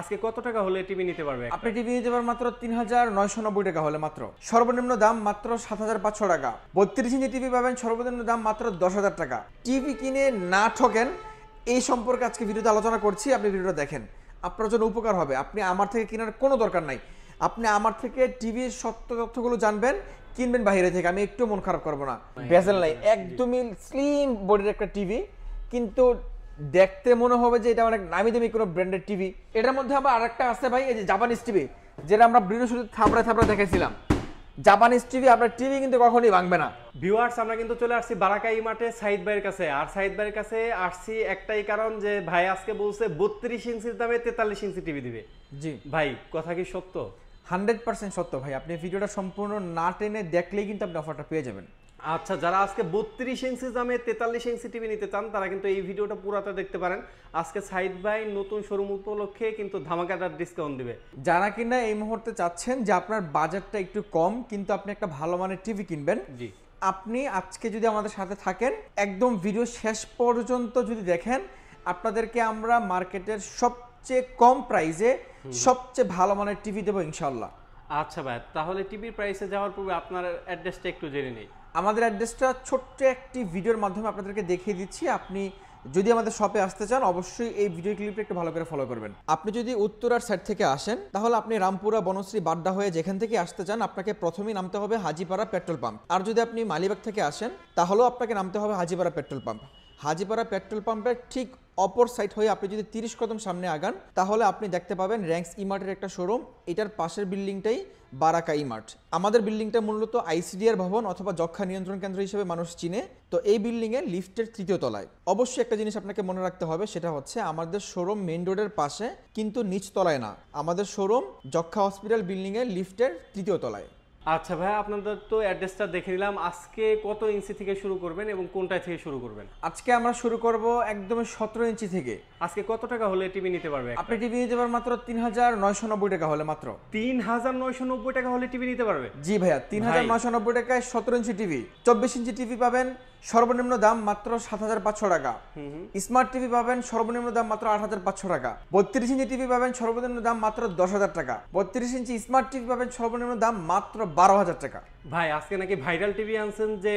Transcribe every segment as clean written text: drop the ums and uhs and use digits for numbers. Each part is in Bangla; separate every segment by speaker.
Speaker 1: আজকে কত টাকা হলে টিভি নিতে পারবে?
Speaker 2: আপনি টিভি নিতে পারবেন মাত্র ৩,৯৯০ টাকা হলে মাত্র। সর্বনিম্ন দাম মাত্র ৭,৫০০ টাকা। ৩২ ইঞ্চি টিভি পাবেন সর্বনিম্ন দাম মাত্র ১০,০০০ টাকা। টিভি কিনে না ঠকেন এই সম্পর্কে আজকে ভিডিওতে আলোচনা করছি। আপনি ভিডিওটা দেখেন, আপনার জন্য উপকার হবে। আপনি আমার থেকে কেনার কোনো দরকার নাই, আপনি আমার থেকে টিভির সত্য তথ্যগুলো জানবেন, কিনবেন বাইরে থেকে। আমি একটু মন খারাপ করবো না, বেজেল নাই, একদমই স্লিম বডির একটা টিভি, কিন্তু দেখতে মনে হবে যে এটা অনেক নামি দামি কোনো ব্র্যান্ডের টিভি। এটার মধ্যে আবার আরেকটা আছে ভাই, এই যে জাপানিজ টিভি, যেটা আমরা ভিডিও শুরু থাপড়ায় দেখেছিলাম। জাপানিজ টিভি, আপনার টিভি কিন্তু কখনোই ভাঙবে না।
Speaker 1: ভিউয়ার্স, আমরা কিন্তু চলে আসছি বারাকাই মাঠে সাইদ ভাইয়ের কাছে। আর সাইদ ভাইয়ের কাছে আসছি একটাই কারণ, যে ভাই আজকে বলছে 32 ইঞ্চির দামে 43 ইঞ্চি টিভি দিবে।
Speaker 2: জি
Speaker 1: ভাই, কথা কি সত্য?
Speaker 2: 100% সত্য ভাই। আপনি ভিডিওটা সম্পূর্ণ না টেনে দেখলেই কিন্তু আপনি অফারটা পেয়ে যাবেন।
Speaker 1: আচ্ছা, যারা আজকে 32 ইঞ্চি দামে 43 ইঞ্চি টিভি নিতে চান তারা কিন্তু এই ভিডিওটা পুরাটা দেখতে পারেন। আজকে সাইদ ভাই নতুন শোরুম উপলক্ষে কিন্তু ধামাকাদার ডিসকাউন্ট দিবে।
Speaker 2: যারা কিনা এই মুহূর্তে চাচ্ছেন যে আপনার বাজেটটা একটু কম কিন্তু আপনি একটা ভালো মানের টিভি কিনবেন,
Speaker 1: জি,
Speaker 2: আপনি আজকে যদি আমাদের সাথে থাকেন, একদম ভিডিও শেষ পর্যন্ত যদি দেখেন, আপনাদেরকে আমরা মার্কেটের সবচেয়ে কম প্রাইসে সবচেয়ে ভালো মানের টিভি দেবো ইনশাল্লাহ।
Speaker 1: আচ্ছা ভাই, তাহলে টিভির প্রাইসে যাওয়ার পূর্বে আপনার অ্যাড্রেসটা একটু জেনে নেই।
Speaker 2: আমাদের অ্যাড্রেসটা ছোট্ট একটি ভিডিওর মাধ্যমে আপনাদেরকে দেখিয়ে দিচ্ছি। আপনি যদি আমাদের শপে আসতে চান, অবশ্যই এই ভিডিও ক্লিপটা একটু ভালো করে ফলো করবেন। আপনি যদি উত্তরার সাইড থেকে আসেন, তাহলে আপনি রামপুরা, বনশ্রী, বাড্ডা হয়ে যেখান থেকে আসতে চান, আপনাকে প্রথমেই নামতে হবে হাজিপাড়া পেট্রোল পাম্প। আর যদি আপনি মালিবাগ থেকে আসেন, তাহলেও আপনাকে নামতে হবে Hajipara petrol pump. Hajipara petrol পাম্পের ঠিক অপর সাইড হয়ে আপনি যদি 30 কদম সামনে আগান, তাহলে আপনি দেখতে পাবেন র্যাঙ্কস ইমার্টের একটা শোরুম। এটার পাশের বিল্ডিংটাই বারাকা ইমার্ট। আমাদের বিল্ডিংটা মূলত আইসিডিআর ভবন অথবা যক্ষ্মা নিয়ন্ত্রণ কেন্দ্র হিসেবে মানুষ চিনে। তো এই বিল্ডিংয়ে লিফটের 3য় তলায়। অবশ্যই একটা জিনিস আপনাকে মনে রাখতে হবে, সেটা হচ্ছে আমাদের শোরুম মেইন রোডের পাশে, কিন্তু নিচ তলায় না। আমাদের শোরুম যক্ষ্মা হসপিটাল বিল্ডিংয়ের লিফটের 3য় তলায়।
Speaker 1: আচ্ছা ভাই, আপনাদের তো অ্যাড্রেসটা দেখে নিলাম। আজকে কত ইঞ্চি থেকে শুরু করবেন এবং কোনটা থেকে শুরু করবেন?
Speaker 2: আজকে আমরা শুরু করব একদম 17 ইঞ্চি থেকে।
Speaker 1: আজকে কত টাকা হলে টিভি নিতে পারবে?
Speaker 2: আপনি টিভি নিতে পারবেন মাত্র 3,990 টাকা হলে মাত্র।
Speaker 1: 3,990 টাকা হলে টিভি নিতে পারবে?
Speaker 2: জি ভাইয়া, 3,990 টাকায় 17 ইঞ্চি টিভি। 24 ইঞ্চি টিভি পাবেন সর্বনিম্ন দাম মাত্র 7,500 টাকা। স্মার্ট টিভি পাবেন সর্বনিম্ন দাম মাত্র 8,500 টাকা। 32 ইঞ্চি টিভি পাবেন সর্বনিম্ন দাম মাত্র 10,000 টাকা। 32 ইঞ্চি স্মার্ট টিভি পাবেন সর্বনিম্ন দাম মাত্র 12,000 টাকা।
Speaker 1: ভাই, আজকে নাকি ভাইরাল টিভি আনছেন যে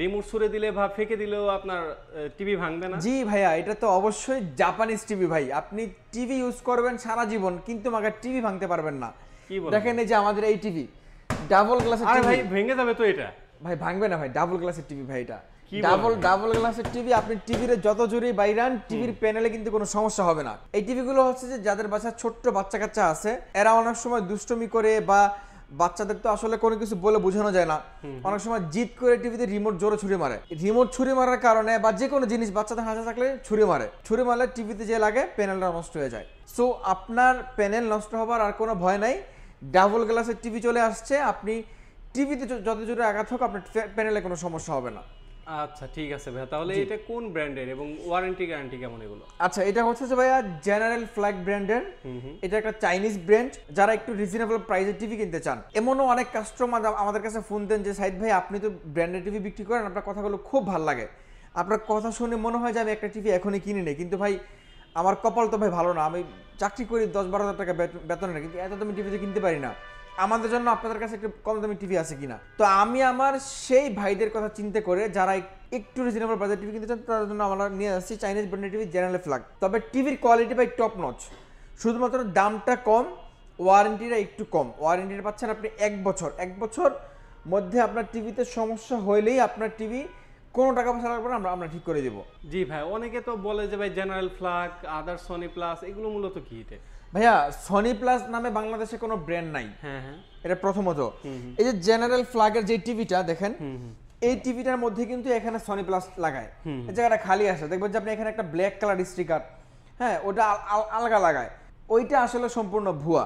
Speaker 1: রিমোট ছুড়ে দিলে বা ফেকে দিলেও আপনার টিভি ভাঙবে না?
Speaker 2: জি ভাইয়া, এটা তো অবশ্যই জাপানিজ টিভি ভাই। আপনি টিভি ইউজ করবেন সারা জীবন, কিন্তু মাগার টিভি ভাঙতে পারবেন না। দেখেন এই যে আমাদের এই টিভি, ডাবল গ্লাসের টিভি।
Speaker 1: ভাই, ভেঙে যাবে তো এটা?
Speaker 2: ভাই ভাঙবে না ভাই, ডাবল গ্লাসের টিভি ভাই। এটা ডাবল গ্লাসের টিভি। আপনি টিভির যত জোরে বাইরান, টিভির প্যানেলে কিন্তু কোনো সমস্যা হবে না। এই টিভিগুলো হচ্ছে যে যাদের বাসায় ছোট্ট বাচ্চা কাচ্চা আছে, এরা অনেক সময় দুষ্টমি করে, বা বাচ্চাদের তো আসলে কোনো কিছু বলে বোঝানো যায় না, অনেক সময় জিদ করে টিভিতে রিমোট জোরে ছুরি মারে। রিমোট ছুরি মারার কারণে, বা যে কোনো জিনিস বাচ্চাদের হাতে থাকলে ছুরি মারলে টিভিতে যে লাগে প্যানেলটা নষ্ট হয়ে যায়। সো আপনার প্যানেল নষ্ট হবার আর কোনো ভয় নাই। ডাবল গ্লাসের টিভি চলে আসছে। আপনি টিভিতে যত জোরে আঘাত হোক, আপনার প্যানেলে কোনো সমস্যা হবে না।
Speaker 1: আচ্ছা ঠিক আছে ভাই, তাহলে এটা কোন ব্র্যান্ডের এবং ওয়ারেন্টি গ্যারান্টি কেমন এগুলো?
Speaker 2: আচ্ছা, এটা হচ্ছে যে ভাইয়া জেনারেল ফ্ল্যাগ ব্র্যান্ডের। এটা একটা চাইনিজ ব্র্যান্ড। যারা একটু রিজনেবল প্রাইসে টিভি কিনতে চান, এমনও অনেক কাস্টমার আমাদের কাছে ফোন দেন যে সাইদ ভাই, আপনি তো ব্র্যান্ডের টিভি বিক্রি করেন, আপনার কথাগুলো খুব ভালো লাগে, আপনার কথা শুনে মনে হয় যে আমি একটা টিভি এখনই কিনে নিই, কিন্তু ভাই আমার কপাল তো ভাই ভালো না, আমি চাকরি করি 10-12 হাজার টাকা বেতনে, কিন্তু এত দামি টিভিতে কিনতে পারি না। আমাদের জন্য আপনাদের কাছে একটু কম দামি টিভি আছে কিনা। তো আমি আমার সেই ভাইদের কথা চিন্তা করে, যারা একটু রিজনেবল বাজেট টিভি কিনতে চান, তাদের জন্য আমরা নিয়ে আসছি চাইনিজ ব্র্যান্ডের টিভি জেনারেল ফ্ল্যাগ। তবে টিভির কোয়ালিটি ভাই টপ নচ, শুধুমাত্র দামটা কম, ওয়ারেন্টিটা একটু কম। ওয়ারেন্টিটা পাচ্ছেন আপনি 1 বছর। 1 বছর মধ্যে আপনার টিভিতে সমস্যা হইলেই আপনার টিভি কোনো টাকা পয়সা লাগবে না, আমরা ঠিক করে দেবো।
Speaker 1: জি ভাই, অনেকে তো বলে যে ভাই জেনারেল ফ্ল্যাগ, আদার সনি প্লাস, এগুলো মূলত কি?
Speaker 2: ভাইয়া, সনি প্লাস নামে বাংলাদেশে কোনো ব্র্যান্ড নাই।
Speaker 1: হ্যাঁ হ্যাঁ,
Speaker 2: এটা প্রথমত। এই যে জেনারেল ফ্ল্যাগের যে টিভিটা দেখেন, এই টিভিটার মধ্যে কিন্তু এখানে সনি প্লাস লাগায়, এই জায়গাটা খালি আসে, দেখবেন যে আপনি এখানে একটা ব্ল্যাক কালার স্টিকার, হ্যাঁ, ওটা আলগা লাগায়। ওইটা আসলে সম্পূর্ণ ভুয়া।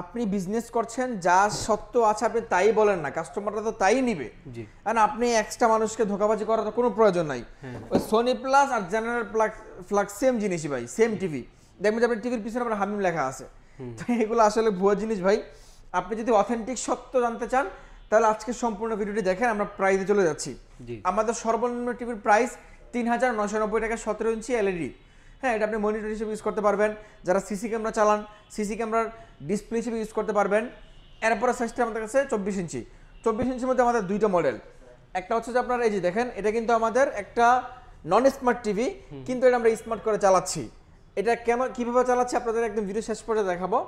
Speaker 2: আপনি বিজনেস করছেন, যা সত্য আছে আপনি তাই বলেন না, কাস্টমাররা তো তাই নিবে। কারণ আপনি এক্সট্রা মানুষকে ধোকাবাজি করার তো কোনো প্রয়োজন নাই। ওই সনি প্লাস আর জেনারেল ফ্ল্যাগ সেম জিনিসই ভাই, সেম টিভি। দেখবেন যে আপনার টিভির পিছনে আপনার হামিম লেখা আছে। তো এগুলো আসলে ভুয়া জিনিস ভাই। আপনি যদি অথেন্টিক সত্য জানতে চান, তাহলে আজকে সম্পূর্ণ ভিডিওটি দেখেন। আমরা প্রাইসে চলে যাচ্ছি। আমাদের সর্বনিম্ন টিভির প্রাইস 3,990 টাকা, 17 ইঞ্চি এলইডি। হ্যাঁ, এটা আপনি মনিটর হিসেবে ইউজ করতে পারবেন, যারা সিসি ক্যামেরা চালান সিসি ক্যামেরার ডিসপ্লে হিসেবে ইউজ করতে পারবেন। এরপরে সাইজটা আমাদের কাছে 24 ইঞ্চি। 24 ইঞ্চির মধ্যে আমাদের দুইটা মডেল, একটা হচ্ছে যে আপনার এই যে দেখেন, এটা কিন্তু আমাদের একটা নন স্মার্ট টিভি, কিন্তু এটা আমরা স্মার্ট করে চালাচ্ছি। এটা কিভাবে চালাচ্ছি আপনাদের একদম ভিডিও শেষ পর্যন্ত দেখাবো।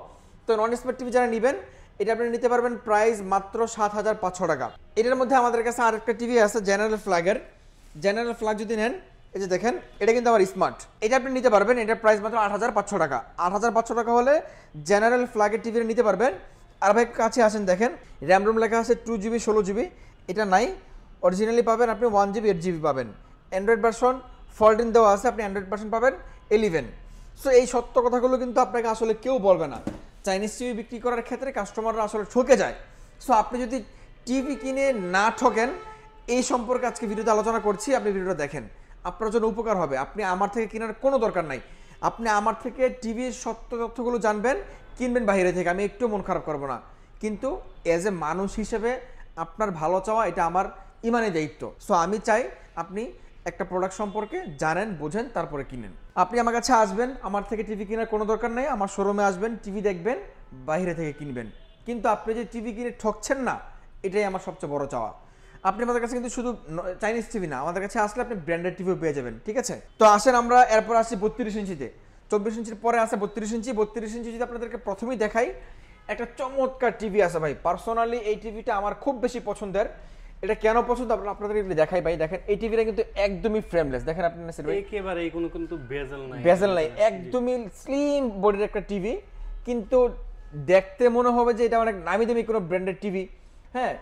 Speaker 2: তো নন স্মার্ট টিভি যারা নেবেন, এটা আপনি নিতে পারবেন প্রাইস মাত্র 7500 টাকা। এটার মধ্যে আমাদের কাছে আরেকটা টিভি আছে জেনারেল ফ্ল্যাগের। জেনারেল ফ্ল্যাগ যদি নেন, এই যে দেখেন, এটা কিন্তু আবার স্মার্ট, এটা আপনি নিতে পারবেন। এটার প্রাইস মাত্র 8500 টাকা। 8500 টাকা হলে জেনারেল ফ্ল্যাগের টিভিটা নিতে পারবেন। আর ভাই কাছে আসেন, দেখেন র্যাম রোম লেখা আছে 2GB 16GB, এটা নাই। অরিজিনালি পাবেন আপনি 1GB 8GB পাবেন। অ্যান্ড্রয়েড ভার্সন 14 দেওয়া আছে, আপনি অ্যান্ড্রয়েড ভার্সন পাবেন 11। সো এই সত্য কথাগুলো কিন্তু আপনাকে আসলে কেউ বলবে না। চাইনিজ টিভি বিক্রি করার ক্ষেত্রে কাস্টমাররা আসলে ঠকে যায়। সো আপনি যদি টিভি কিনে না ঠকেন, এই সম্পর্কে আজকে ভিডিওতে আলোচনা করছি, আপনি ভিডিওটা দেখেন, আপনার জন্য উপকার হবে। আপনি আমার থেকে কেনার কোনো দরকার নাই, আপনি আমার থেকে টিভির সত্য তথ্যগুলো জানবেন, কিনবেন বাইরে থেকে, আমি একটু মন খারাপ করবো না। কিন্তু অ্যাজ এ মানুষ হিসেবে আপনার ভালো চাওয়া এটা আমার ইমানি দায়িত্ব। সো আমি চাই আপনি একটা প্রোডাক্ট সম্পর্কে জানেন, বোঝেন, তারপরে কিনেন। আপনি আমার কাছে আসবেন, আমার থেকে টিভি কেনার কোনো দরকার নেই, আমার শোরুমে আসবেন, টিভি দেখবেন, বাইরে থেকে কিনবেন। কিন্তু আপনি যে টিভি কিনে ঠকছেন না, এটাই আমার সবচেয়ে বড় চাওয়া। আপনি আমাদের কাছে কিন্তু শুধু চাইনিজ টিভি না, আমাদের কাছে আসলে আপনি ব্র্যান্ডেড টিভিও পেয়ে যাবেন, ঠিক আছে? তো আসেন আমরা এরপর আসছি 32 ইঞ্চিতে। 24 ইঞ্চির পরে আছে 32 ইঞ্চি। 32 ইঞ্চি যদি আপনাদেরকে প্রথমেই দেখাই, একটা চমৎকার টিভি আছে ভাই। পার্সোনালি এই টিভিটা আমার খুব বেশি পছন্দের। এটা কেন পছন্দ আপনাদের একটু দেখাই ভাই। দেখেন এই টিভিটা কিন্তু একদমই ফ্রেমলেস, দেখেন আপনি
Speaker 1: একেবারে কোনো কিন্তু
Speaker 2: বেজেল নাই, একদমই স্লিম বডির একটা টিভি, কিন্তু দেখতে মনে হবে যে এটা অনেক নামি দামি কোনো ব্র্যান্ডেড টিভি। হ্যাঁ,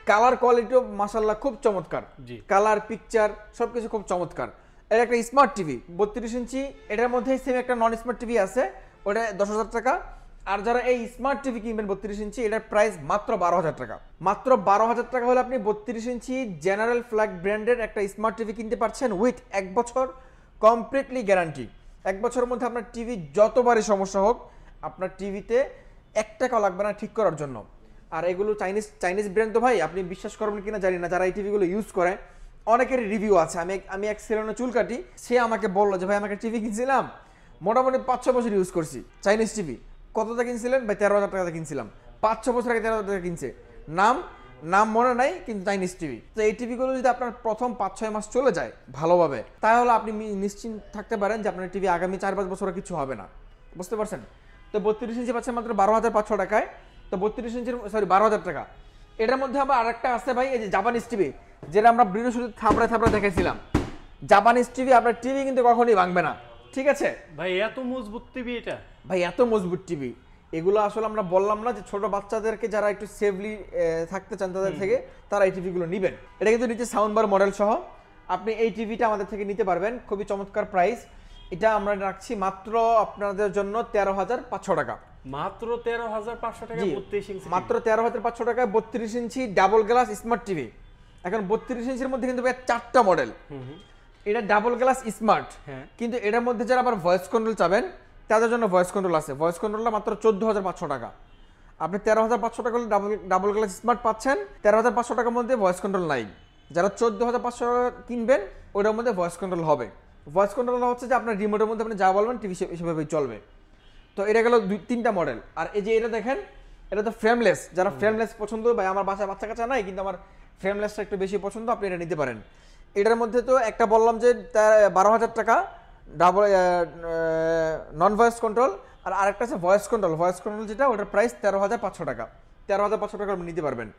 Speaker 2: কালার কোয়ালিটিও মাশাআল্লাহ খুব চমৎকার, কালার পিকচার সবকিছু খুব চমৎকার। এটা একটা স্মার্ট টিভি 32 ইঞ্চি। এটার মধ্যে সেম একটা নন স্মার্ট টিভি আছে, ওটা 10,000 টাকা। আর যারা এই স্মার্ট টিভি কিনবেন 32 ইঞ্চি, এটার প্রাইস মাত্র 12,000 টাকা। মাত্র 12,000 টাকা হলে আপনি 32 ইঞ্চি জেনারেল ফ্ল্যাগ ব্র্যান্ডের একটা স্মার্ট টিভি কিনতে পারছেন উইথ 1 বছর কমপ্লিটলি গ্যারান্টি। 1 বছরের মধ্যে আপনার টিভি যতবারই সমস্যা হোক, আপনার টিভিতে 1 টাকাও লাগবে না ঠিক করার জন্য। আর এগুলো চাইনিজ ব্র্যান্ড তো ভাই, আপনি বিশ্বাস করবেন কিনা জানি না, যারা এই টিভিগুলো ইউজ করে অনেকেরই রিভিউ আছে। আমি এক সেলুনে চুল কাটি, সে আমাকে বললো যে ভাই আমাকে টিভি কিনছিলাম, মোটামুটি 5-6 বছর ইউজ করছি চাইনিজ টিভি। কতটা কিনছিলেন ভাই? 13,000 টাকাতে কিনছিলাম। 5-6 বছর আগে 13,000 টাকা কিনছে। নাম মনে নাই, কিন্তু চাইনিজ টিভি। তো এই টিভিগুলো যদি আপনার প্রথম 5-6 মাস চলে যায় ভালোভাবে, তাহলে আপনি নিশ্চিন্ত থাকতে পারেন যে আপনার টিভি আগামী 4-5 বছরে কিছু হবে না। বুঝতে পারছেন? তো 32 ইঞ্চি পাচ্ছেন মাত্র 12,500 টাকায়। তো 32 ইঞ্চির 12,000 টাকা। এটার মধ্যে আবার আরেকটা আছে ভাই, এই যে জাপানিজ টিভি, যেটা আমরা ভিডিও শুরু থাপড়ায় দেখাইছিলাম। জাপানিজ টিভি, আপনার টিভি কিন্তু কখনোই ভাঙবে না, ঠিক আছে
Speaker 1: ভাই? এত মজবুত টিভি এটা
Speaker 2: ভাই, এত মজবুত টিভি। এগুলো আসলে আমরা বললাম না যে ছোট বাচ্চাদেরকে যারা একটু সেফলি থাকতে চান তাদের থেকে, তারা এই টিভিগুলো নেবেন। এটা কিন্তু নিচে সাউন্ড বার মডেল সহ আপনি এই টিভিটা আমাদের থেকে নিতে পারবেন, খুবই চমৎকার প্রাইস। এটা আমরা রাখছি মাত্র আপনাদের জন্য 13,500 টাকা।
Speaker 1: মাত্র 13,500 টাকা 32 ইঞ্চি,
Speaker 2: মাত্র 13,500 টাকায় 32 ইঞ্চি ডাবল গ্লাস স্মার্ট টিভি। এখন 32 ইঞ্চির মধ্যে কিন্তু 4টা মডেল। এটা ডাবল গ্লাস স্মার্ট, কিন্তু এটার মধ্যে যারা আবার ভয়েস কন্ট্রোল চাবেন তাদের জন্য ভয়েস কন্ট্রোল আছে। ভয়েস কন্ট্রোলটা মাত্র 14,500 টাকা। আপনি 13,500 টাকা ডাবল গ্লাস স্মার্ট পাচ্ছেন। 13,500 টাকার মধ্যে ভয়েস কন্ট্রোল নাই। যারা 14,500 কিনবেন, ওটার মধ্যে ভয়েস কন্ট্রোল হবে। ভয়েস কন্ট্রোল হচ্ছে যে আপনার রিমোটের মধ্যে আপনি যা বলবেন টিভি সেভাবেই চলবে। তো এটা গেল 2-3টা মডেল। আর এই যে এটা দেখেন, এটা তো ফ্রেমলেস। যারা ফ্রেমলেস পছন্দ, ভাই আমার বাসায় বাচ্চা কাচ্চা নাই কিন্তু আমার ফ্রেমলেসটা একটু বেশি পছন্দ, আপনি এটা নিতে পারেন। এটার মধ্যে তো একটা বললাম যে 12,000 টাকা ডাবল নন ভয়েস কন্ট্রোল, আর আরেকটা আছে ভয়েস কন্ট্রোল। ভয়েস কন্ট্রোল যেটা, ওটার প্রাইস 13,500 টাকা। 13,500 টাকা আপনি নিতে পারবেন।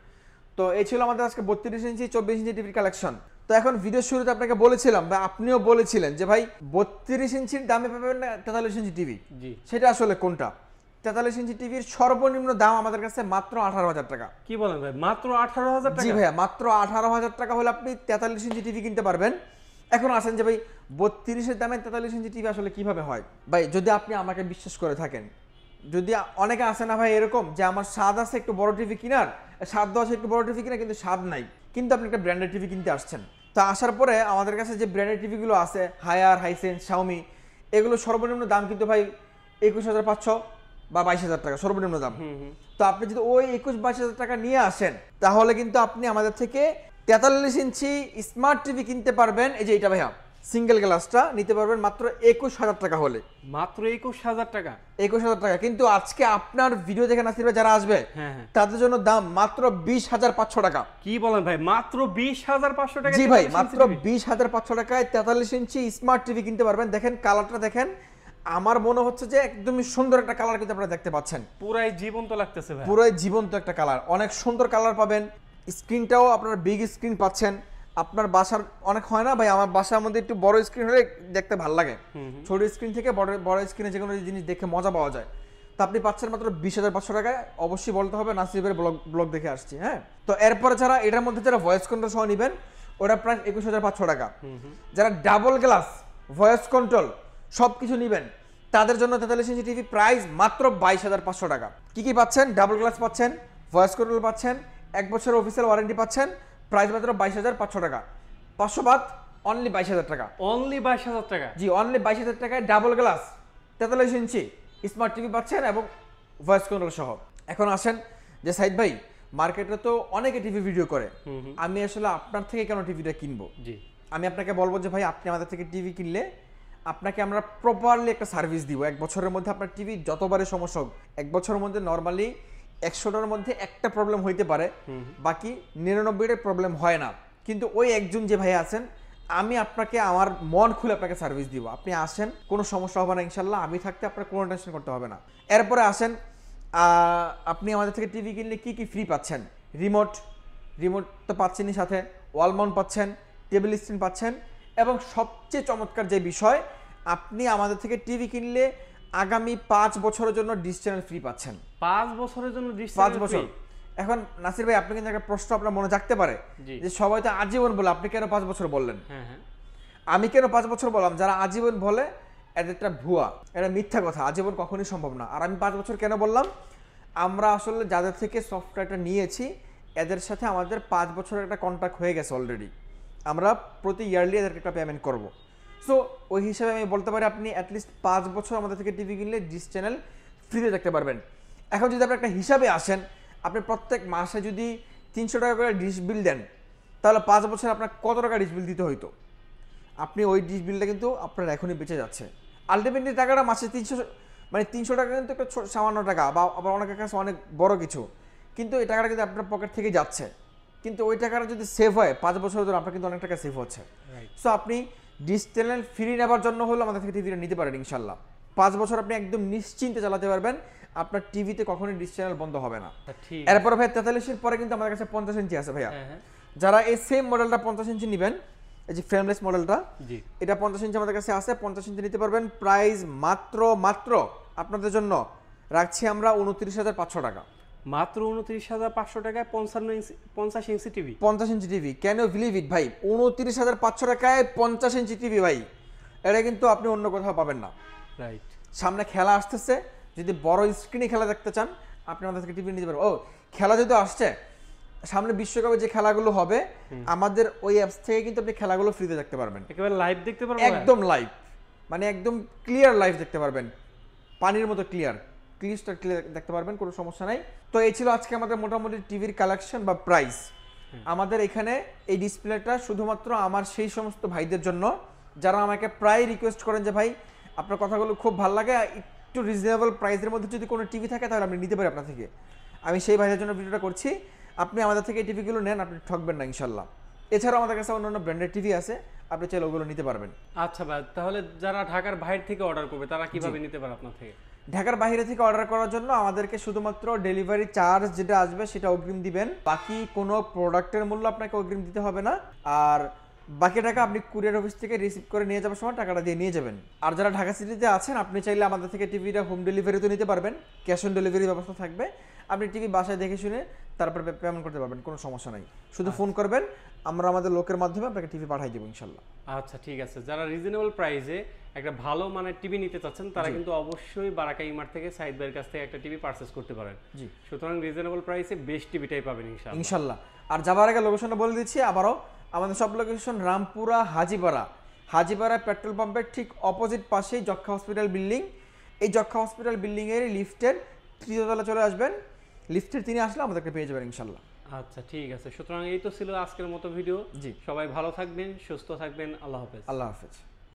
Speaker 2: তো এই ছিল আমাদের আজকে 32 ইঞ্চি 24 ইঞ্চি টিভির কালেকশন। তো এখন ভিডিওর শুরুতে আপনাকে বলেছিলাম, বা আপনিও বলেছিলেন যে ভাই 32 ইঞ্চির দামে পাবেন না 43 ইঞ্চি টিভি, সেটা আসলে কোনটা? 43 ইঞ্চি টিভির সর্বনিম্ন দাম আমাদের কাছে মাত্র 18,000 টাকা।
Speaker 1: কি বলেন ভাই? মাত্র 18,000 টাকা?
Speaker 2: জি ভাইয়া, মাত্র 18,000 টাকা হলে আপনি 43 ইঞ্চি টিভি কিনতে পারবেন। এখন আসেন যে ভাই 32-এর দামে 43 ইঞ্চি টিভি আসলে কিভাবে হয়? ভাই যদি আপনি আমাকে বিশ্বাস করে থাকেন, যদি অনেকে আসে না ভাই এরকম যে আমার স্বাদ আছে একটু বড় টিভি কেনার, স্বাদ আছে একটু বড় টিভি কিনা, কিন্তু স্বাদ নাই, কিন্তু আপনি একটা ব্র্যান্ডেড টিভি কিনতে আসছেন। তো আসার পরে আমাদের কাছে যে ব্র্যান্ডেড টিভিগুলো আছে, হায়ার, হাইসেন্স, শাওমি, এগুলো সর্বনিম্ন দাম কিন্তু ভাই 21,500 বা 22,000 টাকা সর্বনিম্ন দাম। তো আপনি যদি ওই 21-22,000 টাকা নিয়ে আসেন, তাহলে কিন্তু আপনি আমাদের থেকে 43 ইঞ্চি স্মার্ট টিভি কিনতে পারবেন। এই যে এটা ভাইয়া, সিঙ্গেল গ্লাসটা নিতে পারবেন মাত্র 21,000 টাকা হলে।
Speaker 1: মাত্র 21,000 টাকা।
Speaker 2: 21,000 টাকা, কিন্তু আজকে আপনার ভিডিও দেখে নাসির ভাই যারা আসবে
Speaker 1: হ্যাঁ হ্যাঁ,
Speaker 2: তাদের জন্য দাম মাত্র 20,500 টাকা।
Speaker 1: কি বলেন ভাই, মাত্র 20,500 টাকা?
Speaker 2: জি ভাই, মাত্র 20,500 টাকায় 43 ইঞ্চি স্মার্ট টিভি কিনতে পারবেন। দেখেন কালারটা দেখেন, আমার মনে হচ্ছে যে একদমই সুন্দর একটা কালার কিন্তু আপনারা দেখতে পাচ্ছেন,
Speaker 1: পুরাই জীবন্ত লাগতেছে ভাই।
Speaker 2: পুরোই জীবন্ত একটা কালার, অনেক সুন্দর কালার পাবেন। স্ক্রিনটাও আপনার বিগ স্ক্রিন পাচ্ছেন। আপনার বাসার অনেক হয় না ভাই, আমার বাসার মধ্যে একটু বড় স্ক্রিন হলে দেখতে ভালো লাগে, ছোট স্ক্রিন থেকে বড় স্ক্রিনে যে কোনো জিনিস দেখে মজা পাওয়া যায়। তো আপনি পাচ্ছেন মাত্র 20,500 টাকায়। অবশ্যই বলতে হবে নাসিবের ব্লগ দেখে আসছি। হ্যাঁ, তো এরপরে যারা এটার মধ্যে যারা ভয়েস কন্ট্রোল সহ নেবেন ওটা প্রায় 21,500 টাকা। যারা ডাবল গ্লাস ভয়েস কন্ট্রোল সব কিছু নেবেন তাদের জন্য 43 ইঞ্চি টিভি প্রাইস মাত্র 22,500 টাকা। কি কি পাচ্ছেন? ডাবল গ্লাস পাচ্ছেন, ভয়েস কন্ট্রোল পাচ্ছেন, 1 বছরের অফিসিয়াল ওয়ারেন্টি পাচ্ছেন, প্রাইস মাত্র 22,500 টাকা। 500 বাদ, অনলি 22,000 টাকা।
Speaker 1: অনলি 22,000 টাকা?
Speaker 2: জি, অনলি 22,000 টাকায় ডাবল গ্লাস 43 ইঞ্চি স্মার্ট টিভি পাচ্ছেন এবং ভয়েস কন্ট্রোল সহ। এখন আসেন যে সাইদ ভাই, মার্কেটে তো অনেকে টিভি ভিডিও করে, আমি আসলে আপনার থেকে কেন টিভিটা কিনবো?
Speaker 1: জি,
Speaker 2: আমি আপনাকে বলবো যে ভাই, আপনি আমাদের থেকে টিভি কিনলে আপনাকে আমরা প্রপারলি একটা সার্ভিস দিব। 1 বছরের মধ্যে আপনার টিভি যতবারই সমস্যা হোক, 1 বছরের মধ্যে নর্মালি 100টার মধ্যে একটা প্রবলেম হইতে পারে, বাকি 99টা প্রবলেম হয় না। কিন্তু ওই একজন যে ভাই আছেন, আমি আপনাকে আমার মন খুলে আপনাকে সার্ভিস দিব। আপনি আসেন, কোনো সমস্যা হবে না ইনশাল্লাহ। আমি থাকতে আপনার কোনো টেনশন করতে হবে না। এরপরে আসেন, আপনি আমাদের থেকে টিভি কিনলে কি কি ফ্রি পাচ্ছেন? রিমোট তো পাচ্ছেনই, সাথে ওয়াল মাউন্ট পাচ্ছেন, টেবিল স্ক্রিন পাচ্ছেন, এবং সবচেয়ে চমৎকার যে বিষয়, আপনি আমাদের থেকে টিভি কিনলে আগামী 5 বছরের জন্য ডিশ চ্যানেল ফ্রি পাচ্ছেন।
Speaker 1: 5 বছরের জন্য ডিশ
Speaker 2: 5 বছর। এখন নাসির ভাই, আপনি কিন্তু একটা প্রশ্ন আপনার মনে জাগতে পারে যে সবাই তো আজীবন বলে, আপনি কেন 5 বছর বললেন?
Speaker 1: হ্যাঁ হ্যাঁ,
Speaker 2: আমি কেন 5 বছর বললাম? যারা আজীবন বলে এটা ভুয়া, এটা মিথ্যা কথা, আজীবন কখনোই সম্ভব না। আর আমি 5 বছর কেন বললাম? আমরা আসলে যাদের থেকে সফটওয়্যারটা নিয়েছি এদের সাথে আমাদের 5 বছরের একটা কন্ট্রাক্ট হয়ে গেছে অলরেডি। আমরা প্রতি ইয়ারলি এদেরকে একটা পেমেন্ট করব। সো ওই হিসাবে আমি বলতে পারি আপনি অ্যাটলিস্ট 5 বছর আমাদের থেকে টিভি কিনলে ডিশ চ্যানেল ফ্রিতে দেখতে পারবেন। এখন যদি আপনি একটা হিসাবে আসেন, আপনি প্রত্যেক মাসে যদি 300 টাকা করে ডিশ বিল দেন, তাহলে 5 বছর আপনার কত টাকা ডিশ বিল দিতে হইতো? আপনি ওই ডিশ বিলটা কিন্তু আপনার এখনই বেঁচে যাচ্ছে। আলটিমেটলি টাকাটা মাসে 300 টাকা কিন্তু একটা সামান্য টাকা, বা আবার অনেকের কাছে অনেক বড় কিছু, কিন্তু এই টাকাটা কিন্তু আপনার পকেট থেকে যাচ্ছে। কিন্তু ওই টাকাটা যদি সেভ হয় 5 বছর ধরে, আপনার কিন্তু অনেক টাকা সেভ হচ্ছে। সো আপনি ডিশ চ্যানেল ফ্রি নেবার জন্য হলো আমাদের থেকে টিভিটা নিতে পারেন ইনশাল্লাহ। 5 বছর আপনি একদম নিশ্চিন্তে চালাতে পারবেন, আপনার টিভিতে কখনোই ডিশ চ্যানেল বন্ধ হবে না। এরপর ভাই 43-এর পরে কিন্তু আমাদের কাছে 50 ইঞ্চি আছে ভাইয়া। যারা এই সেম মডেলটা 50 ইঞ্চি নেবেন, এই যে ফ্রেমলেস মডেলটা, এটা 50 ইঞ্চি আমাদের কাছে আছে। 50 ইঞ্চি নিতে পারবেন, প্রাইস মাত্র আপনাদের জন্য রাখছি আমরা 29,500 টাকা।
Speaker 1: মাত্র 29,500 টাকায় 50 ইঞ্চি টিভি।
Speaker 2: 50 ইঞ্চি TV, can you believe it ভাই? 29,500 টাকায় 50 ইঞ্চি টিভি ভাই, এটা কিন্তু আপনি অন্য কোথাও পাবেন না।
Speaker 1: রাইট,
Speaker 2: সামনে খেলা আসতেছে, যদি বড় স্ক্রিনে খেলা দেখতে চান আপনি আমাদের থেকে টিভি নিতে পারবেন। ও, খেলা যদি আসছে সামনে, বিশ্বকাপে যে খেলাগুলো হবে আমাদের ওই অ্যাপস থেকে কিন্তু আপনি খেলাগুলো ফ্রিতে দেখতে পারবেন,
Speaker 1: একেবারে লাইভ দেখতে পারবেন,
Speaker 2: একদম লাইভ, মানে একদম ক্লিয়ার লাইভ দেখতে পারবেন, পানির মতো ক্লিয়ার দেখতে পারবেন, কোনো সমস্যা নাই। তো এই ছিল আজকে আমাদের মোটামুটি টিভির কালেকশন বা প্রাইস। আমাদের এখানে এই ডিসপ্লেটা শুধুমাত্র আমার সেই সমস্ত ভাইদের জন্য যারা আমাকে প্রায় রিকোয়েস্ট করেন যে ভাই আপনার কথাগুলো খুব ভালো লাগে, একটু রিজনেবল প্রাইসের মধ্যে যদি কোনো টিভি থাকে তাহলে আপনি নিতে পারি আপনার থেকে। আমি সেই ভাইদের জন্য ভিডিওটা করছি। আপনি আমাদের থেকে এই টিভিগুলো নেন, আপনি ঠকবেন না ইনশাল্লাহ। এছাড়াও আমাদের কাছে অন্যান্য ব্র্যান্ডের টিভি আছে, আপনি চাইলে ওগুলো নিতে পারবেন।
Speaker 1: আচ্ছা ভাই, তাহলে যারা ঢাকার বাইরে থেকে অর্ডার করবে তারা কিভাবে নিতে পারে আপনার থেকে?
Speaker 2: ঢাকার বাইরে থেকে অর্ডার করার জন্য আমাদেরকে শুধুমাত্র ডেলিভারি চার্জ যেটা আসবে সেটা অগ্রিম দিবেন, বাকি কোনো প্রোডাক্টের মূল্য আপনাকে অগ্রিম দিতে হবে না। আর বাকি টাকা আপনি কুরিয়ার অফিস থেকে রিসিভ করে নিয়ে যাওয়ার সময় টাকাটা দিয়ে নিয়ে যাবেন। আর যারা ঢাকা সিটিতে আছেন আপনি চাইলে আমাদের থেকে টিভিটা হোম ডেলিভারিতে নিতে পারবেন, ক্যাশ অন ডেলিভারি ব্যবস্থা থাকবে। আপনি টিভি বাসায় দেখে শুনে তারপর পেমেন্ট করতে পারবেন, কোনো সমস্যা নাই। শুধু ফোন করবেন, আমরা আমাদের লোকের মাধ্যমে আপনাকে টিভি পাঠিয়ে দেবো ইনশাল্লাহ।
Speaker 1: আচ্ছা ঠিক আছে, যারা রিজনেবল প্রাইসে একটা ভালো মানের টিভি নিতে চাচ্ছেন তারা কিন্তু অবশ্যই বারাকা ইমার্ট থেকে সাইদ ভাইয়ের কাছ থেকে একটা টিভি পারচেজ করতে পারেন।
Speaker 2: জি,
Speaker 1: সুতরাং রিজনেবল প্রাইসে বেস্ট টিভিটাই পাবেন
Speaker 2: ইনশাল্লাহ। আর যাবার আগে লোকেশনটা বলে দিচ্ছি আবারও, আমাদের সব লোকেশন রামপুরা হাজিপাড়া পেট্রোল পাম্পের ঠিক অপোজিট পাশেই যক্ষা হসপিটাল বিল্ডিং। এই যক্ষা হসপিটাল বিল্ডিংয়ের লিফটের 3য় তলা চলে আসবেন, লিফটের 3 আসলে আমাদেরকে পেয়ে যাবেন ইনশাল্লাহ।
Speaker 1: আচ্ছা ঠিক আছে, সুতরাং এই তো ছিল আজকের মতো ভিডিও।
Speaker 2: জি।
Speaker 1: সবাই ভালো থাকবেন, সুস্থ থাকবেন, আল্লাহ হাফেজ।
Speaker 2: আল্লাহ হাফেজ।